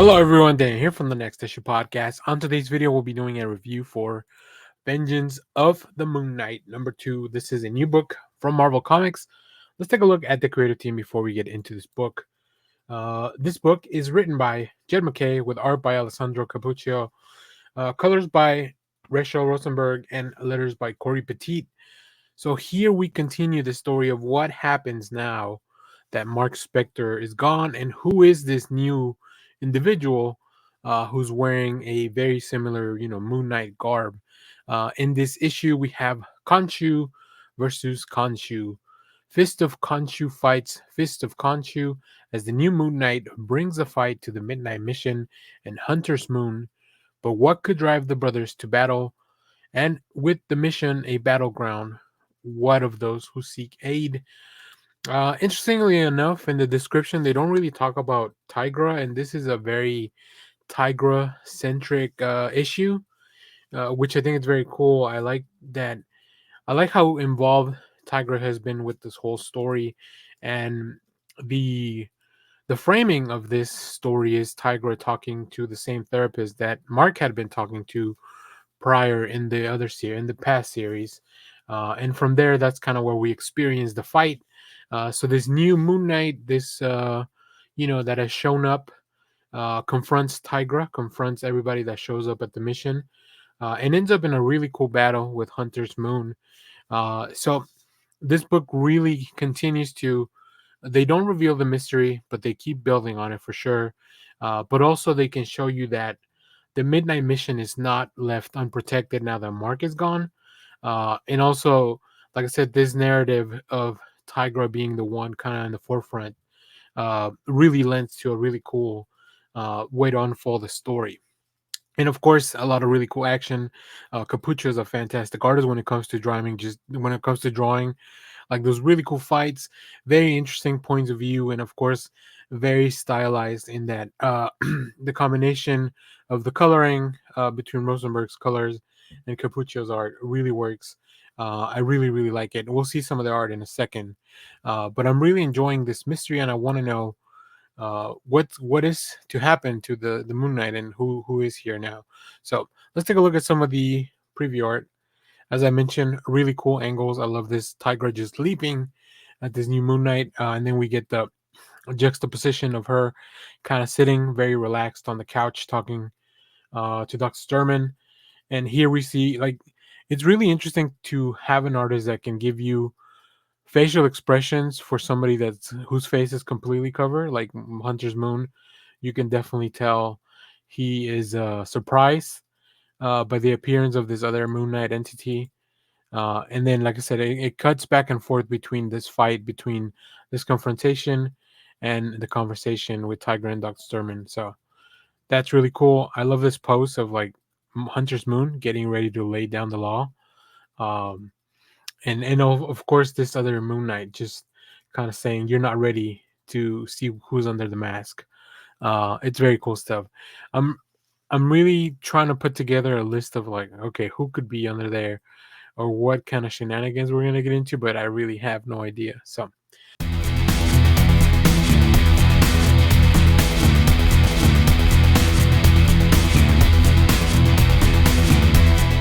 Hello everyone, Dan here from the Next Issue Podcast. On today's video, we'll be doing a review for Vengeance of the Moon Knight #2. This is a new book from Marvel Comics. Let's take a look at the creative team before we get into this book. This book is written by Jed MacKay with art by Alessandro Cappuccio, colors by Rachel Rosenberg, and letters by Corey Petit. So here we continue the story of what happens now that Mark Spector is gone, and who is this new individual who's wearing a very similar, Moon Knight garb. In this issue, we have Khonshu versus Khonshu. Fist of Khonshu fights Fist of Khonshu as the new Moon Knight brings a fight to the Midnight Mission and Hunter's Moon. But what could drive the brothers to battle? And with the mission a battleground, what of those who seek aid? Interestingly enough, in the description, they don't really talk about Tigra, and this is a very Tigra centric issue, which I think is very cool. I like that. I like how involved Tigra has been with this whole story, and the the framing of this story is Tigra talking to the same therapist that Mark had been talking to prior in the other series, in the past series, and from there, that's kind of where we experience the fight. So this new Moon Knight, this that has shown up, confronts Tigra, confronts everybody that shows up at the mission, and ends up in a really cool battle with Hunter's Moon. So this book really continues to. They don't reveal the mystery, but they keep building on it for sure. But also, they can show you that the Midnight Mission is not left unprotected now that Mark is gone. And also, like I said, this narrative of Tigra being the one kind of in the forefront really lends to a really cool way to unfold the story. And of course, a lot of really cool action. Capucho is a fantastic artist when it comes to drawing. Just when it comes to drawing, like those really cool fights, very interesting points of view, and of course very stylized in that the combination of the coloring between Rosenberg's colors and Capuccio's art really works. I really like it. We'll see some of the art in a second, but I'm really enjoying this mystery, and I want to know what is to happen to the Moon Knight and who is here now. So let's take a look at some of the preview art. As I mentioned, really cool angles. I love this Tigra just leaping at this new Moon Knight, and then we get the juxtaposition of her kind of sitting very relaxed on the couch talking to Dr. Sturman. And here we see, like, it's really interesting to have an artist that can give you facial expressions for somebody that's whose face is completely covered, like Hunter's Moon. You can definitely tell he is surprised by the appearance of this other Moon Knight entity. And then, like I said, it cuts back and forth between this fight, between this confrontation, and the conversation with Tiger and Dr. Sturman. So that's really cool. I love this pose of like Hunter's Moon getting ready to lay down the law. Um, and of course, this other Moon Knight just kind of saying, "You're not ready to see who's under the mask." It's very cool stuff. I'm I'm really trying to put together a list of like, okay, who could be under there or what kind of shenanigans we're gonna get into, but I really have no idea. So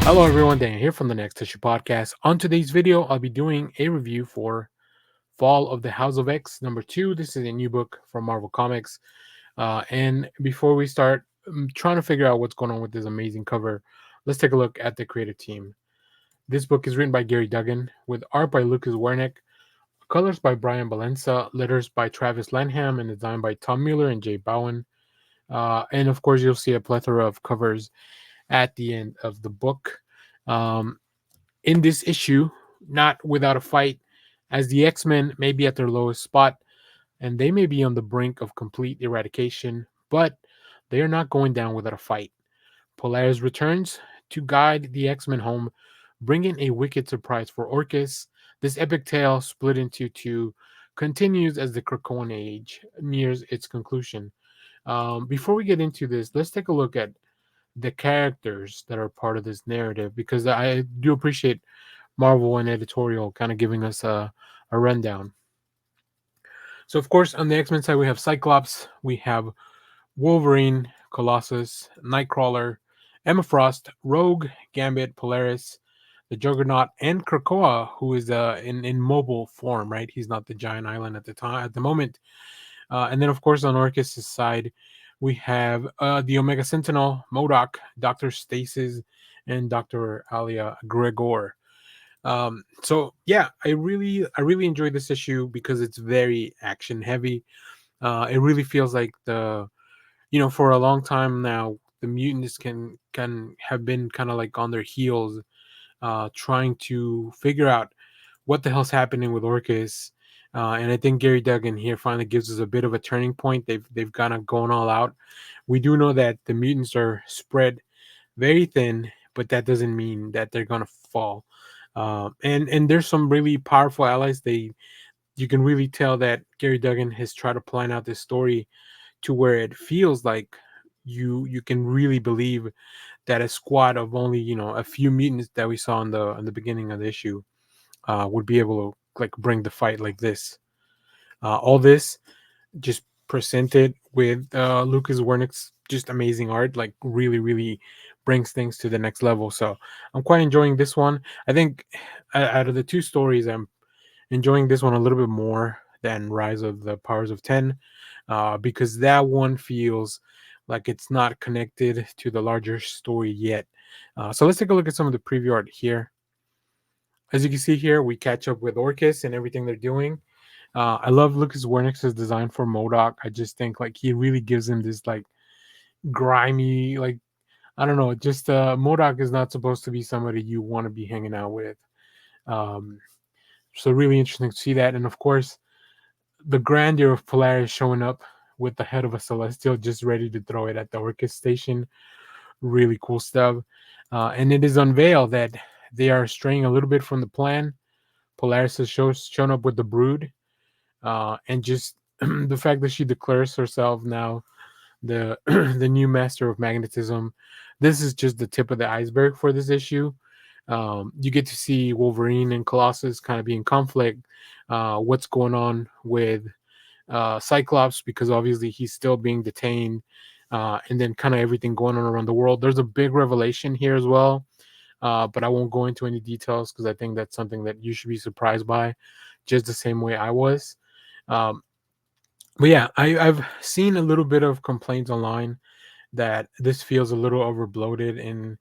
hello everyone, Dan here from the Next Issue Podcast. On today's video, I'll be doing a review for Fall of the House of X #2. This is a new book from Marvel Comics. And before we start, I'm trying to figure out what's going on with this amazing cover. Let's take a look at the creative team. This book is written by Gary Duggan with art by Lucas Wernick, colors by Brian Valenza, letters by Travis Lanham, and design by Tom Mueller and Jay Bowen. And of course, you'll see a plethora of covers at the end of the book. Um, in this issue, not without a fight, as the X-Men may be at their lowest spot and they may be on the brink of complete eradication, but they are not going down without a fight. Polaris returns to guide the X-Men home, bringing a wicked surprise for Orcus. This epic tale, split into two, continues as the Krakoan Age nears its conclusion. Before we get into this, let's take a look at the characters that are part of this narrative because I do appreciate Marvel and editorial kind of giving us a rundown. So, of course, on the X-Men side, we have Cyclops, we have Wolverine, Colossus, Nightcrawler, Emma Frost, Rogue, Gambit, Polaris, the Juggernaut, and Krakoa, who is in mobile form, right? He's not the giant island at the time at the moment. And then, of course, on Orcus' side, we have the Omega Sentinel, Modok, Doctor Stasis, and Doctor Alia Gregor. So yeah, I really enjoyed this issue because it's very action heavy. It really feels like for a long time now, the mutants can have been kind of like on their heels, trying to figure out what the hell's happening with Orcus. And I think Gary Duggan here finally gives us a bit of a turning point. They've kind of gone all out. We do know that the mutants are spread very thin, but that doesn't mean that they're gonna fall. And there's some really powerful allies. You can really tell that Gary Duggan has tried to plan out this story to where it feels like you can really believe that a squad of only a few mutants that we saw in the beginning of the issue would be able to like bring the fight like this. All this just presented with Lucas Wernick's just amazing art, like really brings things to the next level. So I'm quite enjoying this one. I think out of the two stories, I'm enjoying this one a little bit more than Rise of the Powers of 10, because that one feels like it's not connected to the larger story yet. So let's take a look at some of the preview art here. As you can see here, we catch up with Orcus and everything they're doing. I love Lucas Wernick's design for Modok. I just think like he really gives him this like grimy, like I don't know, just Modok is not supposed to be somebody you want to be hanging out with. Um, so really interesting to see that, and of course the grandeur of Polaris showing up with the head of a Celestial just ready to throw it at the Orcus station. Really cool stuff. And it is unveiled that they are straying a little bit from the plan. Polaris has shown up with the Brood, and just the fact that she declares herself now the the new master of magnetism. This is just the tip of the iceberg for this issue. You get to see Wolverine and Colossus kind of be in conflict. What's going on with Cyclops, because obviously he's still being detained, and then kind of everything going on around the world. There's a big revelation here as well, but I won't go into any details because I think that's something that you should be surprised by, just the same way I was. Um, but yeah, I've seen a little bit of complaints online that this feels a little overbloated,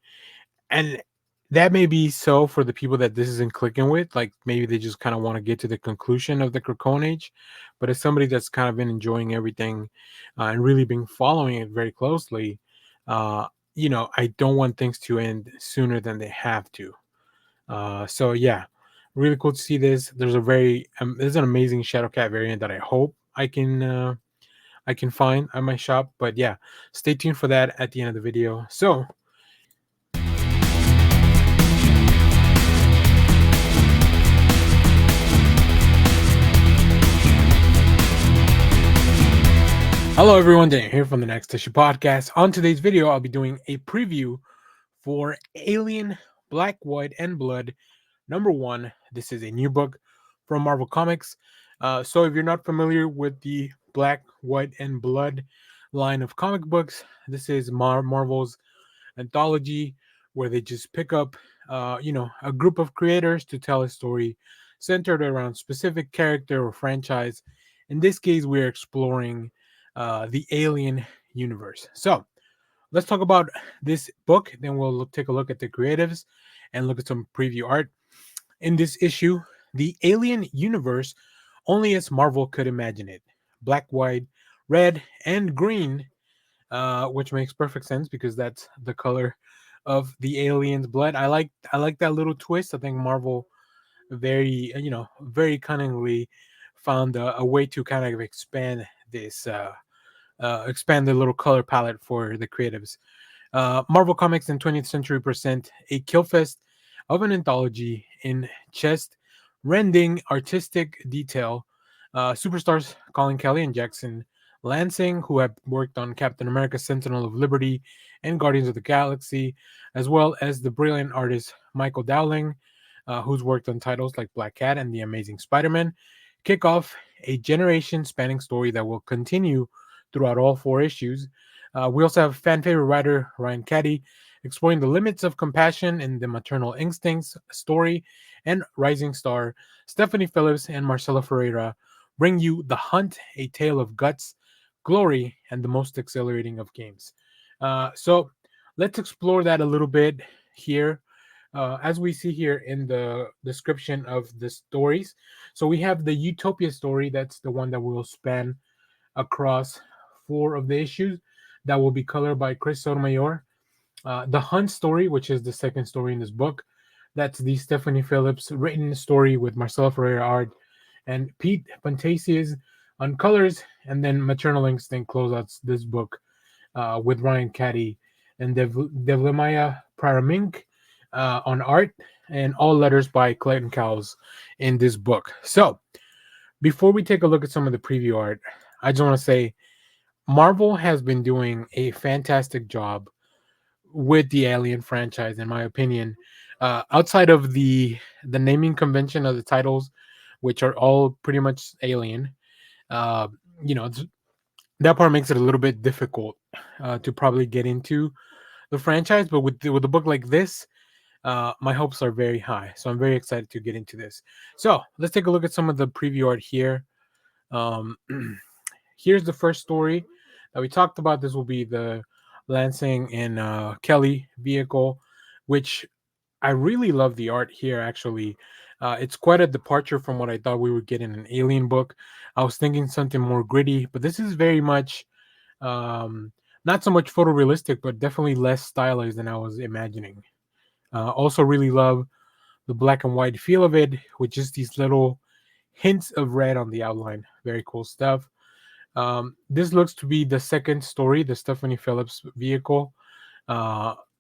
and that may be so for the people that this isn't clicking with. Like maybe they just kind of want to get to the conclusion of the Krakoan age. But as somebody that's kind of been enjoying everything, and really been following it very closely, uh, I don't want things to end sooner than they have to. So yeah, really cool to see this. There's an amazing Shadowcat variant that I hope I can find at my shop. But yeah, stay tuned for that at the end of the video. So hello everyone, Dan here from the Next Issue Podcast. On today's video, I'll be doing a preview for Alien Black, White, and Blood #1. This is a new book from Marvel Comics. So if you're not familiar with the Black, White, and Blood line of comic books, this is Marvel's anthology where they just pick up, a group of creators to tell a story centered around specific character or franchise. In this case, we're exploring the Alien universe. So let's talk about this book. Then we'll take a look at the creatives and look at some preview art. In this issue, the Alien universe only as Marvel could imagine it. Black, white, red, and green, which makes perfect sense because that's the color of the alien's blood. I like that little twist. I think Marvel very cunningly found a way to kind of expand this expand the little color palette for the creatives. Marvel Comics in 20th Century present a killfest of an anthology in chest rending artistic detail. Superstars Colin Kelly and Jackson Lansing, who have worked on Captain America, Sentinel of Liberty, and Guardians of the Galaxy, as well as the brilliant artist Michael Dowling, who's worked on titles like Black Cat and The Amazing Spider-Man, kick off a generation-spanning story that will continue throughout all 4 issues. We also have fan favorite writer Ryan Caddy exploring the limits of compassion in the maternal instincts story, and rising star Stephanie Phillips and Marcela Ferreira bring you The Hunt, a tale of guts, glory, and the most exhilarating of games. So let's explore that a little bit here. As we see here in the description of the stories, so we have the Utopia story. That's the one that will span across four of the issues that will be colored by Chris Sotomayor. The Hunt story, which is the second story in this book, that's the Stephanie Phillips written story with Marcelo Ferreira art and Pete Fantasias on colors, and then Maternal Instinct closeouts this book with Ryan Caddy and Devlemaya Praramink on art, and all letters by Clayton Cowles in this book. So, before we take a look at some of the preview art, I just want to say Marvel has been doing a fantastic job with the Alien franchise, in my opinion. Outside of the naming convention of the titles, which are all pretty much Alien, uh, you know, that part makes it a little bit difficult to probably get into the franchise. But with a book like this, my hopes are very high. So I'm very excited to get into this. So let's take a look at some of the preview art here. Um, Here's the first story that we talked about. This will be the Lansing and Kelly vehicle, which I really love the art here. Actually, it's quite a departure from what I thought we would get in an Alien book. I was thinking something more gritty, but this is very much not so much photorealistic, but definitely less stylized than I was imagining. Also, really love the black and white feel of it, with just these little hints of red on the outline. Very cool stuff. This looks to be the second story, the Stephanie Phillips vehicle,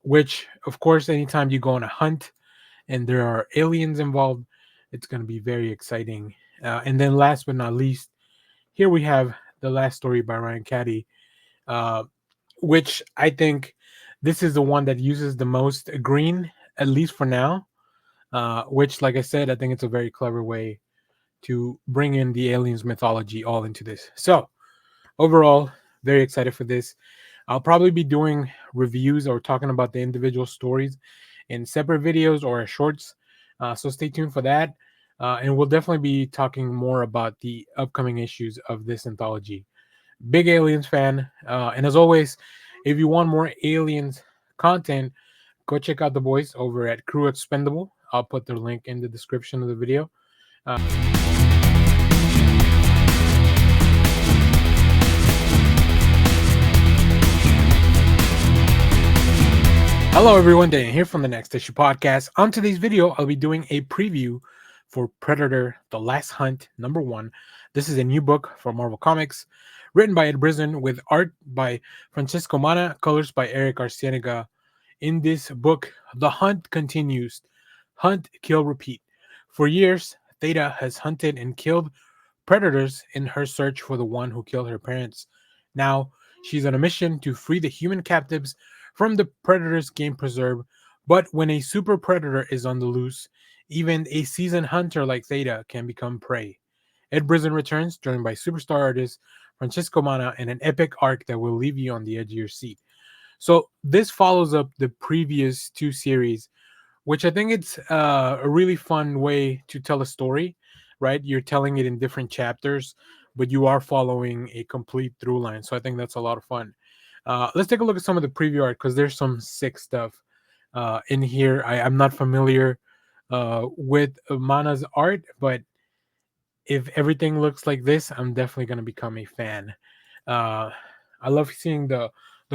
which, of course, anytime you go on a hunt and there are aliens involved, it's going to be very exciting. And then, last but not least, here we have the last story by Ryan Caddy, uh, which I think this is the one that uses the most green, at least for now. Which, like I said, I think it's a very clever way to bring in the aliens mythology all into this. So, overall, very excited for this. I'll probably be doing reviews or talking about the individual stories in separate videos or as shorts. So stay tuned for that. And we'll definitely be talking more about the upcoming issues of this anthology. Big Aliens fan. And as always, if you want more Aliens content, go check out the boys over at Crew Expendable. I'll put their link in the description of the video. Hello everyone, Dan here from the Next Issue Podcast. On today's video, I'll be doing a preview for Predator: The Last Hunt #1. This is a new book for Marvel Comics, written by Ed Brisson with art by Francisco Mana, colors by Eric Arcienega. In this book, the hunt continues. Hunt, kill, repeat. For years, Theta has hunted and killed predators in her search for the one who killed her parents. Now, she's on a mission to free the human captives from the predator's game preserve. But when a super predator is on the loose, even a seasoned hunter like Theta can become prey. Ed Brisson returns, joined by superstar artist Francisco Mana, in an epic arc that will leave you on the edge of your seat. So this follows up the previous two series, which I think it's a really fun way to tell a story, right? You're telling it in different chapters, but you are following a complete through line. So I think that's a lot of fun. Let's take a look at some of the preview art because there's some sick stuff in here. I'm not familiar with Mana's art, but if everything looks like this, I'm definitely going to become a fan. Uh, I love seeing the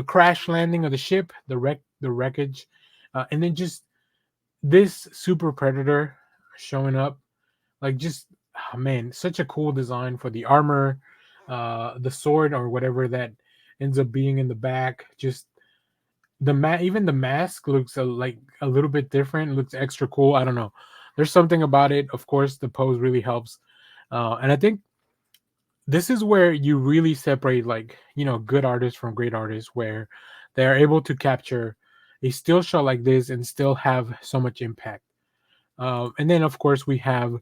crash landing of the ship, the wreckage, and then just this super predator showing up, like just oh man, such a cool design for the armor, the sword or whatever that ends up being in the back. Just even the mask looks like a little bit different. It looks extra cool. I don't know. There's something about it. Of course, the pose really helps, and I think this is where you really separate, like, good artists from great artists, where they are able to capture a still shot like this and still have so much impact. And then, of course, we have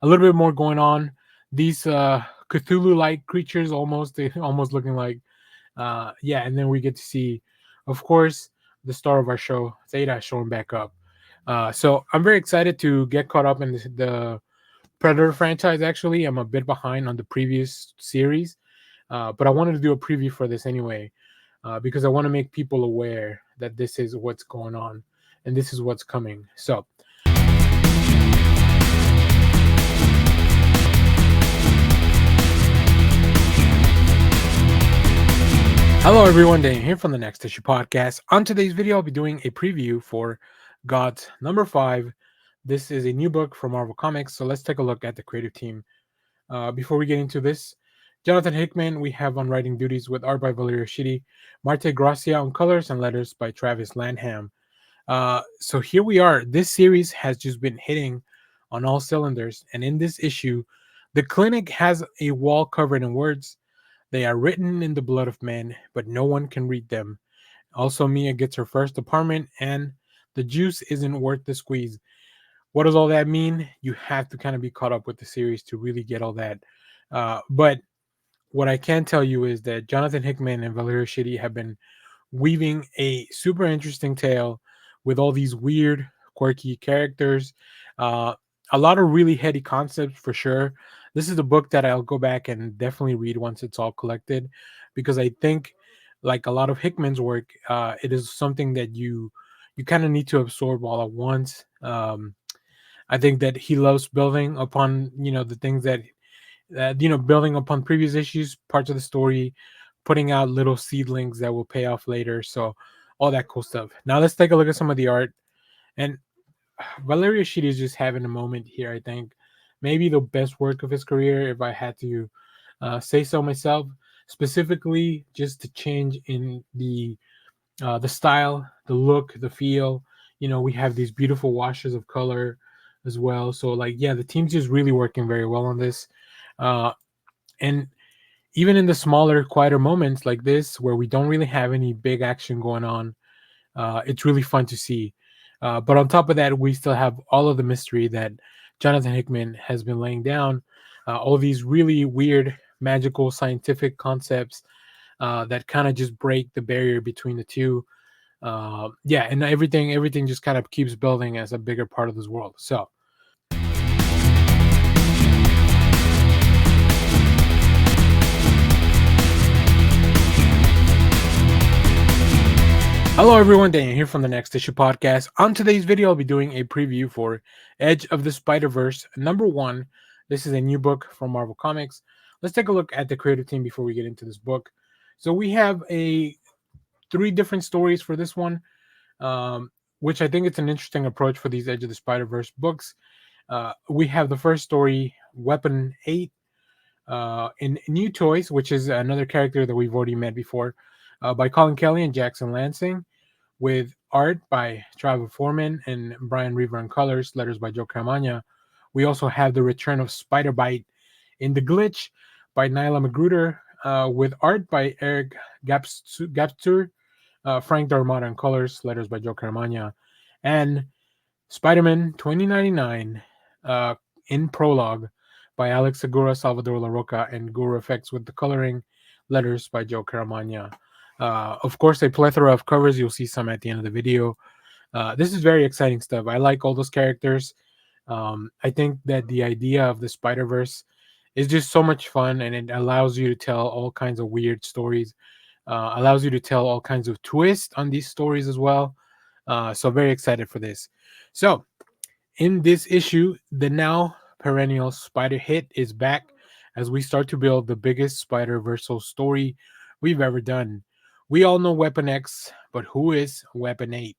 a little bit more going on. These Cthulhu-like creatures, almost looking like Yeah, and then we get to see, of course, the star of our show, Theta, showing back up. So I'm very excited to get caught up in the Predator franchise. Actually, I'm a bit behind on the previous series, but I wanted to do a preview for this anyway, because I want to make people aware that this is what's going on and this is what's coming. So, hello everyone, Dan here from the Next Issue Podcast. On today's video, I'll be doing a preview for God's number 5. This is a new book from Marvel Comics, so let's take a look at the creative team. Before we get into this, Jonathan Hickman we have on writing duties with art by Valeria Shitty, Marte Gracia on colors, and letters by Travis Lanham. So here we are. This series has just been hitting on all cylinders, and in this issue, the clinic has a wall covered in words. They are written in the blood of men, but no one can read them. Also, Mia gets her first apartment, and the juice isn't worth the squeeze. What does all that mean? You have to kind of be caught up with the series to really get all that. But what I can tell you is that Jonathan Hickman and Valeria Shitty have been weaving a super interesting tale with all these weird, quirky characters. Uh, a lot of really heady concepts for sure. This is a book that I'll go back and definitely read once it's all collected, because I think, like a lot of Hickman's work, it is something that you kind of need to absorb all at once. I think that he loves building upon the things that building upon previous issues, parts of the story, putting out little seedlings that will pay off later. So all that cool stuff. Now let's take a look at some of the art. And Valerio Schiti is just having a moment here. I think maybe the best work of his career, if I had to say so myself. Specifically, just the change in the style, the look, the feel. We have these beautiful washes of color as well. So like, yeah, the team's just really working very well on this. Uh, and even in the smaller, quieter moments like this, where we don't really have any big action going on, it's really fun to see. But on top of that, we still have all of the mystery that Jonathan Hickman has been laying down. All these really weird, magical, scientific concepts that kind of just break the barrier between the two. Yeah, and everything just kind of keeps building as a bigger part of this world. So hello everyone, Dan here from the Next Issue Podcast. On today's video, I'll be doing a preview for Edge of the Spider-Verse number 1. This is a new book from Marvel Comics. Let's take a look at the creative team before we get into this book. So we have 3 different stories for this one, which I think it's an interesting approach for these Edge of the Spider-Verse books. We have the first story, Weapon 8, in New Toys, which is another character that we've already met before, by Colin Kelly and Jackson Lansing, with art by Travis Foreman and Brian Reaver on colors, letters by Joe Caramagna. We also have the return of Spider Bite in The Glitch by Nyla Magruder, with art by Eric Gapstur, Frank Darmada on colors, letters by Joe Caramagna, and Spider-Man 2099 in prologue by Alex Segura, Salvador La Roca, and Guru Effects, with the coloring, letters by Joe Caramagna. Of course, a plethora of covers. You'll see some at the end of the video. This is very exciting stuff. I like all those characters. I think that the idea of the Spider-Verse is just so much fun, and it allows you to tell all kinds of weird stories. Allows you to tell all kinds of twists on these stories as well. So very excited for this. So in this issue, the now perennial Spider hit is back as we start to build the biggest Spider-Versal story we've ever done. We all know Weapon X, but who is Weapon 8?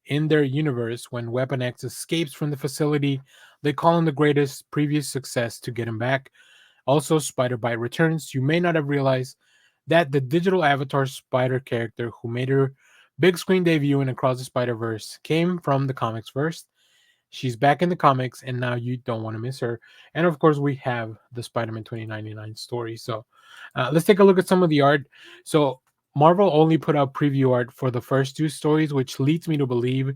In their universe, when Weapon X escapes from the facility, they call on the greatest previous success to get him back. Also, Spider Bite returns. You may not have realized that the digital avatar Spider character who made her big screen debut in Across the Spider-Verse came from the comics first. She's back in the comics, and now you don't want to miss her. And of course, we have the Spider-Man 2099 story. So let's take a look at some of the art. So Marvel only put out preview art for the first 2 stories, which leads me to believe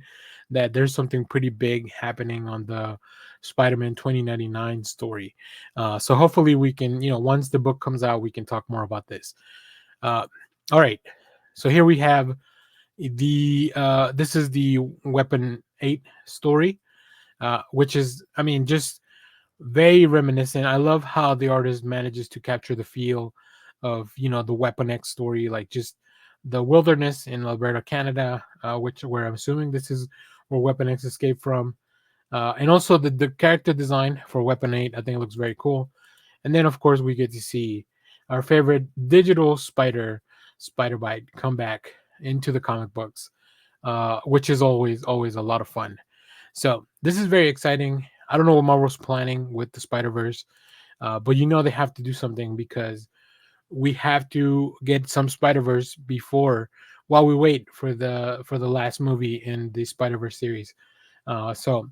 that there's something pretty big happening on the Spider-Man 2099 story. So hopefully we can, once the book comes out, we can talk more about this. Uh, All right. So here we have the this is the Weapon 8 story, which is, I mean, just very reminiscent. I love how the artist manages to capture the feel of, the Weapon X story, like just the wilderness in Alberta, Canada, which where I'm assuming this is where Weapon X escaped from. And also the character design for Weapon 8, I think it looks very cool. And then of course we get to see our favorite digital Spider Bite, come back into the comic books, which is always a lot of fun. So this is very exciting. I don't know what Marvel's planning with the Spider Verse, but they have to do something because we have to get some Spider Verse before, while we wait for the last movie in the Spider Verse series. So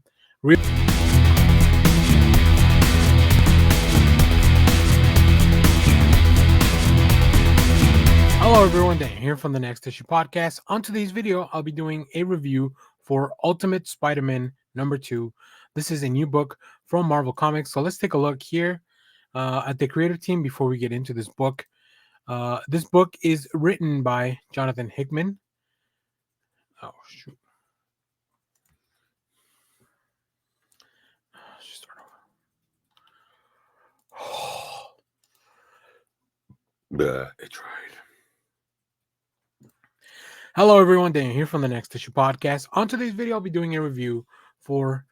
hello everyone, Dan here from the Next Issue Podcast. On today's video, I'll be doing a review for Ultimate Spider-Man #2. This is a new book from Marvel Comics. So let's take a look here at the creative team before we get into this book. This book is written by Jonathan Hickman. Oh shoot. Let's just start over. It's right. Hello, everyone. Dan here from the Next Issue Podcast. On today's video, I'll be doing a review for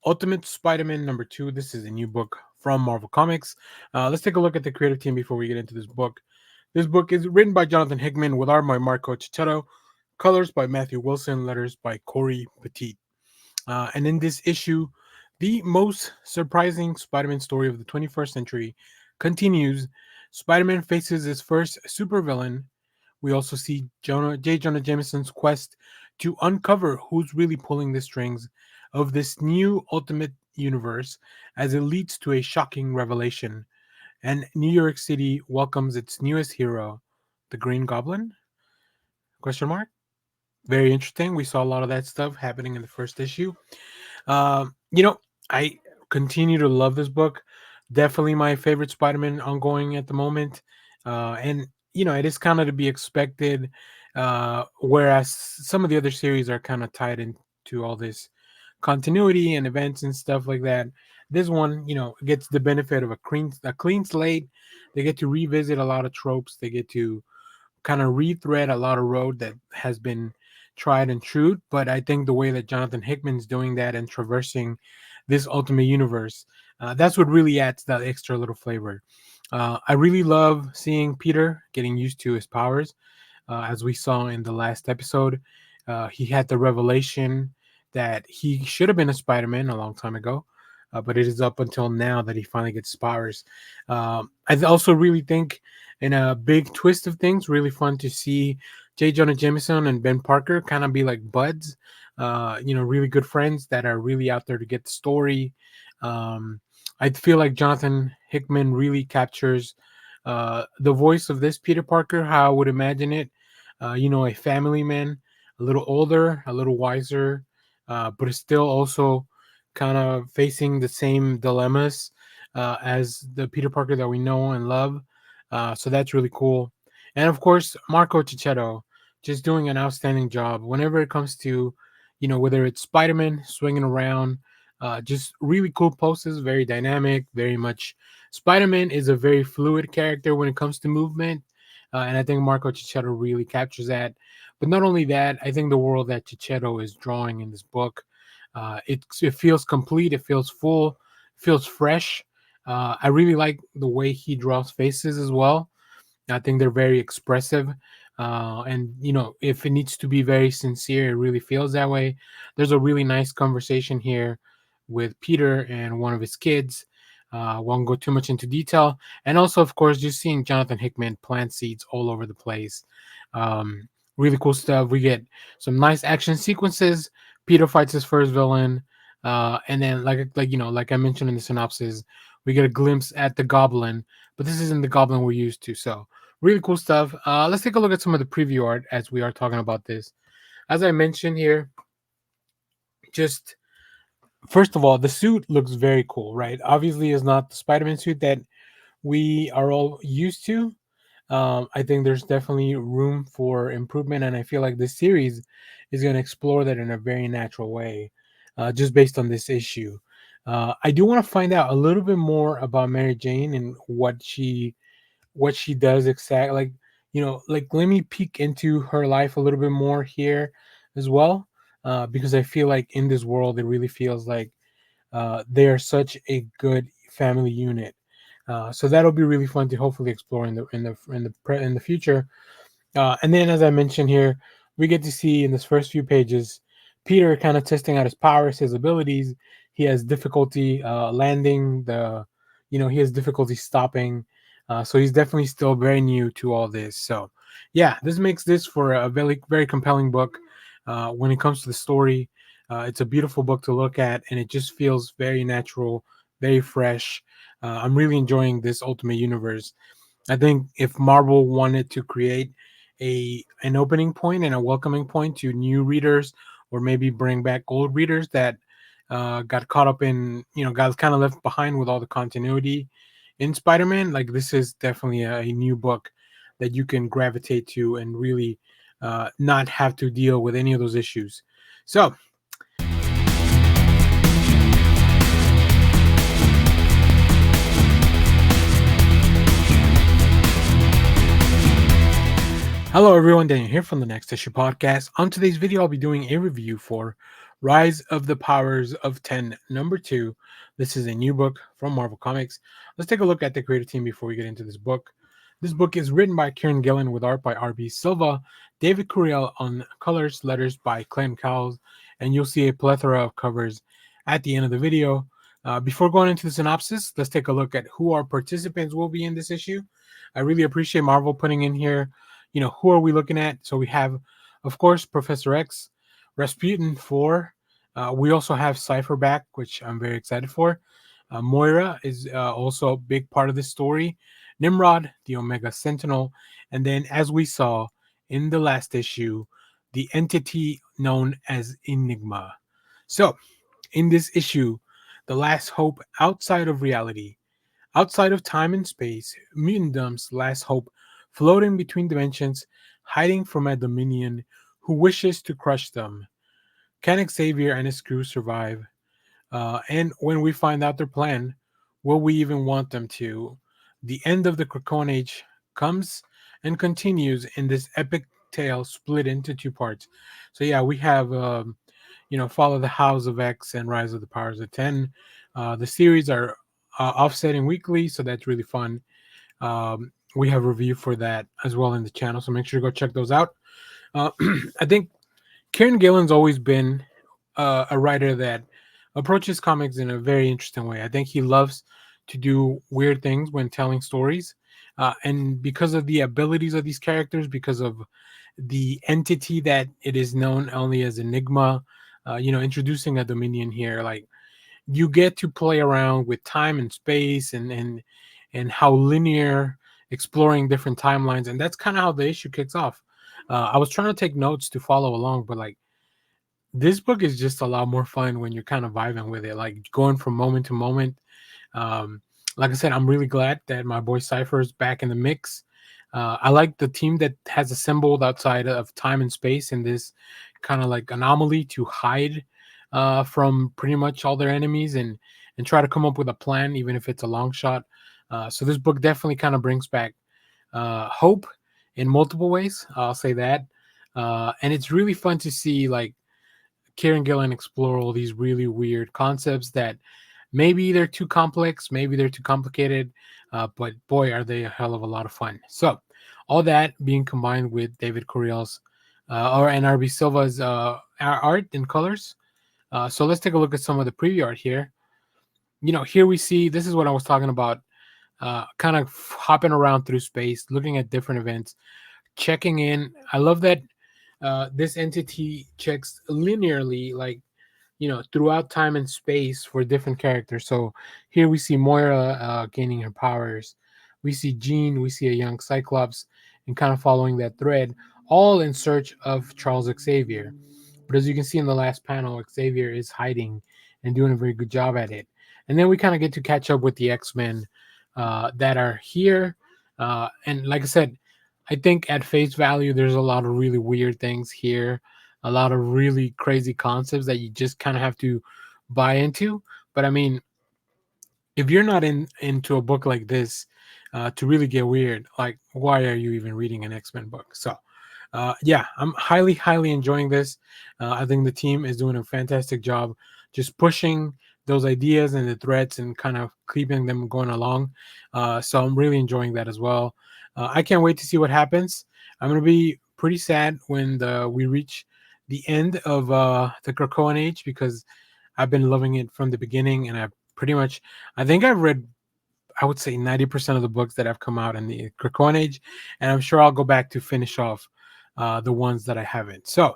Ultimate Spider-Man #2. This is a new book from Marvel Comics. Let's take a look at the creative team before we get into this book. This book is written by Jonathan Hickman with art by Marco Cicchetto, colors by Matthew Wilson, letters by Corey Petit. And in this issue, the most surprising Spider-Man story of the 21st century continues. Spider-Man faces his first supervillain. We also see J. Jonah Jameson's quest to uncover who's really pulling the strings of this new Ultimate Universe as it leads to a shocking revelation. And New York City welcomes its newest hero, the Green Goblin? Question mark. Very interesting. We saw a lot of that stuff happening in the first issue. Um, you know, I continue to love this book. Definitely my favorite Spider-Man ongoing at the moment. And it is kind of to be expected. Whereas some of the other series are kind of tied into all this continuity and events and stuff like that. This one, gets the benefit of a clean slate. They get to revisit a lot of tropes. They get to kind of rethread a lot of road that has been tried and true. But I think the way that Jonathan Hickman's doing that and traversing this Ultimate Universe, that's what really adds that extra little flavor. I really love seeing Peter getting used to his powers, as we saw in the last episode. He had the revelation that he should have been a Spider-Man a long time ago. But it is up until now that he finally gets his powers. I also really think, in a big twist of things, really fun to see J. Jonah Jameson and Ben Parker kind of be like buds, really good friends that are really out there to get the story. Um, I feel like Jonathan Hickman really captures the voice of this Peter Parker, how I would imagine it. A family man, a little older, a little wiser, but is still also kind of facing the same dilemmas as the Peter Parker that we know and love. So that's really cool. And of course, Marco Cicchetto just doing an outstanding job whenever it comes to, whether it's Spider-Man swinging around, just really cool poses, very dynamic, very much. Spider-Man is a very fluid character when it comes to movement. And I think Marco Cicchetto really captures that. But not only that, I think the world that Cicchetto is drawing in this book, it feels complete, it feels full, feels fresh. I really like the way he draws faces as well. I think they're very expressive. And, if it needs to be very sincere, it really feels that way. There's a really nice conversation here with Peter and one of his kids. Won't go too much into detail. And also, of course, just seeing Jonathan Hickman plant seeds all over the place. Really cool stuff. We get some nice action sequences. Peter fights his first villain. And then, like I mentioned in the synopsis, we get a glimpse at the Goblin, but this isn't the Goblin we're used to. So really cool stuff. Let's take a look at some of the preview art as we are talking about this. As I mentioned here, just first of all, the suit looks very cool, right? Obviously, it's not the Spider-Man suit that we are all used to. I think there's definitely room for improvement, and I feel like this series is going to explore that in a very natural way, just based on this issue. I do want to find out a little bit more about Mary Jane and what she does exactly. Like, like let me peek into her life a little bit more here as well, because I feel like in this world it really feels like they are such a good family unit. So that'll be really fun to hopefully explore in the future. And then, as I mentioned here, we get to see in this first few pages Peter kind of testing out his powers, his abilities. He has difficulty landing he has difficulty stopping. So he's definitely still very new to all this. So, yeah, this makes this for a very, very compelling book. When it comes to the story, it's a beautiful book to look at, and it just feels very natural, very fresh. I'm really enjoying this Ultimate Universe. I think if Marvel wanted to create an opening point and a welcoming point to new readers, or maybe bring back old readers that got caught up in, got kind of left behind with all the continuity in Spider-Man, like this is definitely a new book that you can gravitate to and really not have to deal with any of those issues. So, hello, everyone. Daniel here from the Next Issue Podcast. On today's video, I'll be doing a review for Rise of the Powers of 10, number 2. This is a new book from Marvel Comics. Let's take a look at the creative team before we get into this book. This book is written by Kieran Gillen with art by R.B. Silva, David Curiel on colors, letters by Clem Cowles, and you'll see a plethora of covers at the end of the video. Before going into the synopsis, let's take a look at who our participants will be in this issue. I really appreciate Marvel putting in here, who are we looking at? So we have, of course, Professor X, Rasputin 4. We also have Cypher back, which I'm very excited for. Moira is also a big part of this story. Nimrod, the Omega Sentinel. And then, as we saw in the last issue, the entity known as Enigma. So, in this issue, the last hope outside of reality, outside of time and space, Mutantdom's last hope, floating between dimensions, hiding from a Dominion who wishes to crush them. Can Xavier and his crew survive? And when we find out their plan, will we even want them to? The end of the Krakoan Age comes and continues in this epic tale split into two parts. So yeah, we have Follow the House of X and Rise of the Powers of 10. The series are offsetting weekly, so that's really fun. We have a review for that as well in the channel, so make sure to go check those out. I think Kieran Gillen's always been a writer that approaches comics in a very interesting way. I think he loves to do weird things when telling stories. And because of the abilities of these characters, because of the entity that it is known only as Enigma, introducing a Dominion here, like you get to play around with time and space and how linear exploring different timelines, and that's kind of how the issue kicks off. I was trying to take notes to follow along, but like this book is just a lot more fun when you're kind of vibing with it, like going from moment to moment. um, like I said, I'm really glad that my boy Cypher is back in the mix. I like the team that has assembled outside of time and space in this kind of like anomaly to hide from pretty much all their enemies and try to come up with a plan, even if it's a long shot. So this book definitely kind of brings back hope in multiple ways. I'll say that, and it's really fun to see like Kieran Gillen explore all these really weird concepts that maybe they're too complex, maybe they're too complicated, but boy, are they a hell of a lot of fun. So, all that being combined with David Curiel's or NRB Silva's art and colors. So, let's take a look at some of the preview art here. Here we see this is what I was talking about, kind of hopping around through space, looking at different events, checking in. I love that this entity checks linearly, like throughout time and space for different characters. So here we see Moira gaining her powers. We see Jean, we see a young Cyclops, and kind of following that thread, all in search of Charles Xavier. But as you can see in the last panel, Xavier is hiding and doing a very good job at it. And then we kind of get to catch up with the X-Men that are here. And like I said, I think at face value, there's a lot of really weird things here, a lot of really crazy concepts that you just kind of have to buy into. But I mean, if you're not into a book like this to really get weird, like why are you even reading an X-Men book? So yeah, I'm highly enjoying this. I think the team is doing a fantastic job just pushing those ideas and the threads and kind of keeping them going along. So I'm really enjoying that as well. I can't wait to see what happens. I'm gonna be pretty sad when we reach the end of the Krakoan age, because I've been loving it from the beginning, and I think I've read, I would say, 90% of the books that have come out in the Krakoan age, and I'm sure I'll go back to finish off the ones that I haven't. So,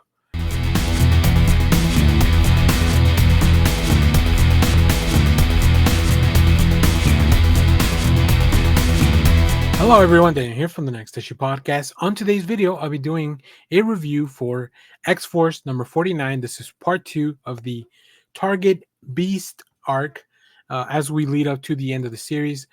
hello everyone, Daniel here from the Next Issue Podcast. On today's video, I'll be doing a review for X Force number 49. This is part 2 of the Target Beast arc as we lead up to the end of the series.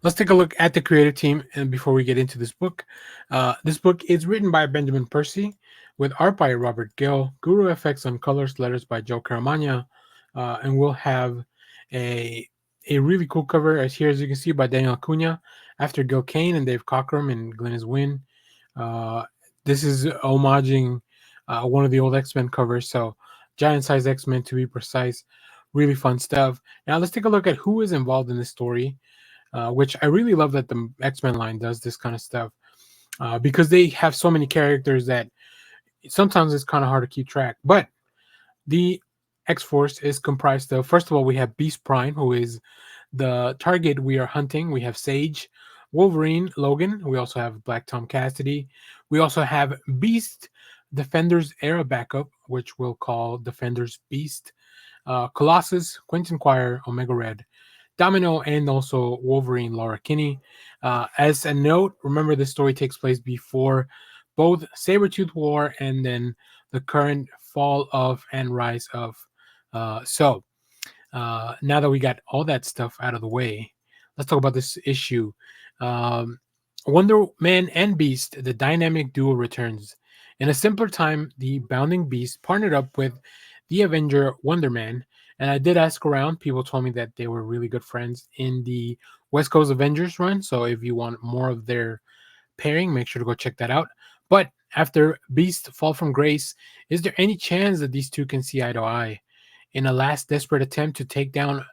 Let's take a look at the creative team, and before we get into this book is written by Benjamin Percy, with art by Robert Gill, Guru FX on colors, letters by Joe Caramagna, and we'll have a a really cool cover as you can see, by Daniel Acuna, after Gil Kane and Dave Cockrum and Glennis Wynn. Uh, this is homaging one of the old X-Men covers, so giant size X-Men to be precise. Really fun stuff. Now let's take a look at who is involved in this story, which I really love that the X-Men line does this kind of stuff, because they have so many characters that sometimes it's kind of hard to keep track. But the X Force is comprised of, first of all, we have Beast Prime, who is the target we are hunting. We have Sage, Wolverine, Logan. We also have Black Tom Cassidy. We also have Beast, Defenders era backup, which we'll call Defenders Beast, Colossus, Quentin Quire, Omega Red, Domino, and also Wolverine Laura Kinney. As a note, remember this story takes place before both Sabretooth War and then the current fall of and rise of. Now that we got all that stuff out of the way, let's talk about this issue. Um, Wonder Man and Beast, the dynamic duo, returns. In a simpler time, the Bounding Beast partnered up with the Avenger Wonder Man, and I did ask around. People told me that they were really good friends in the West Coast Avengers run. So if you want more of their pairing, make sure to go check that out. But after Beast fall from grace, is there any chance that these two can see eye to eye in a last desperate attempt to take down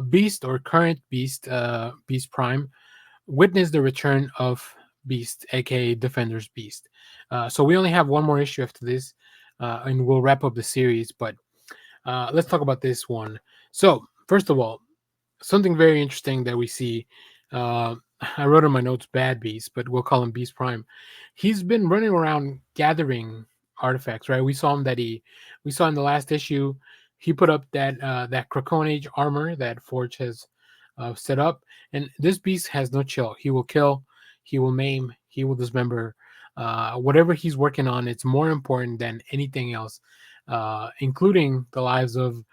Beast, or current Beast, Beast Prime? Witness the return of Beast, aka Defender's Beast. So we only have one more issue after this, and we'll wrap up the series. But let's talk about this one. So, first of all, something very interesting that we see. Uh, I wrote in my notes Bad Beast, but we'll call him Beast Prime. He's been running around gathering artifacts, right? We saw in the last issue, he put up that Krakoan Age armor that Forge has set up, and this beast has no chill. He will kill, he will maim, he will dismember. Whatever he's working on, it's more important than anything else, including the lives of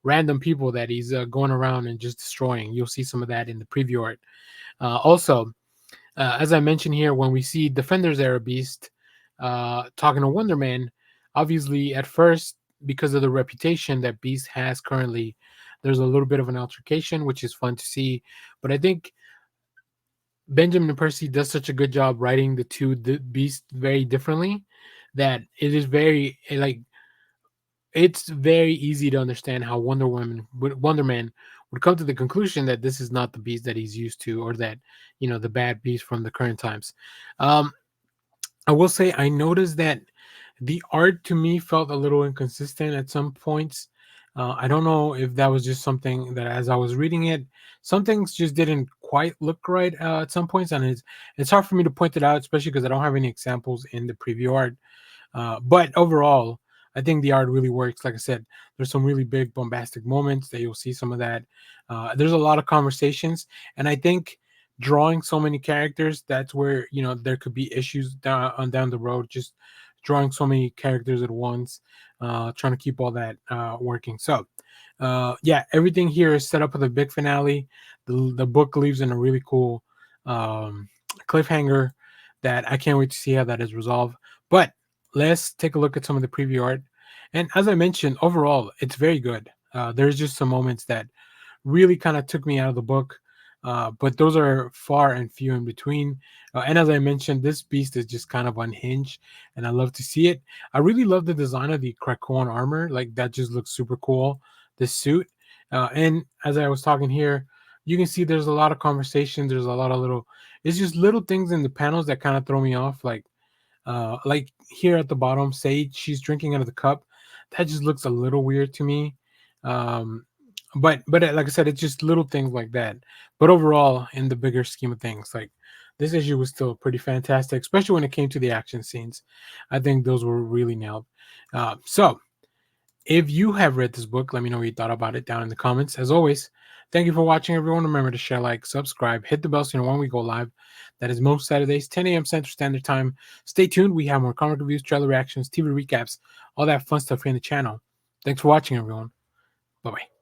random people that he's going around and just destroying. You'll see some of that in the preview art. Also, as I mentioned here, when we see Defenders Era Beast talking to Wonder Man, obviously at first, because of the reputation that Beast has currently, there's a little bit of an altercation, which is fun to see. But I think Benjamin Percy does such a good job writing the two Beasts very differently that it is it's very easy to understand how Wonder Man would come to the conclusion that this is not the beast that he's used to, or that, the bad beast from the current times. Um, I will say I noticed that the art to me felt a little inconsistent at some points. I don't know if that was just something that, as I was reading it, some things just didn't quite look right at some points, and it's hard for me to point it out, especially because I don't have any examples in the preview art. But overall, I think the art really works. Like I said, there's some really big bombastic moments that you'll see some of that. There's a lot of conversations, and I think drawing so many characters, that's where there could be issues down the road. Just drawing so many characters at once, trying to keep all that working. So, yeah, everything here is set up for the big finale. The book leaves in a really cool cliffhanger that I can't wait to see how that is resolved. But let's take a look at some of the preview art. And as I mentioned, overall, it's very good. There's just some moments that really kind of took me out of the book. But those are far and few in between. And as I mentioned, this beast is just kind of unhinged, and I love to see it. I really love the design of the Krakoan armor; like that just looks super cool. This suit, and as I was talking here, you can see there's a lot of conversation. There's a lot of little. It's just little things in the panels that kind of throw me off. Like here at the bottom, Sage, she's drinking out of the cup. That just looks a little weird to me. Um, but like I said, it's just little things like that. But overall, in the bigger scheme of things, like this issue was still pretty fantastic, especially when it came to the action scenes. I think those were really nailed. So if you have read this book, let me know what you thought about it down in the comments. As always, thank you for watching, everyone. Remember to share, like, subscribe, hit the bell so you know when we go live. That is most Saturdays, 10 a.m. Central Standard Time. Stay tuned. We have more comic reviews, trailer reactions, TV recaps, all that fun stuff here in the channel. Thanks for watching, everyone. Bye-bye.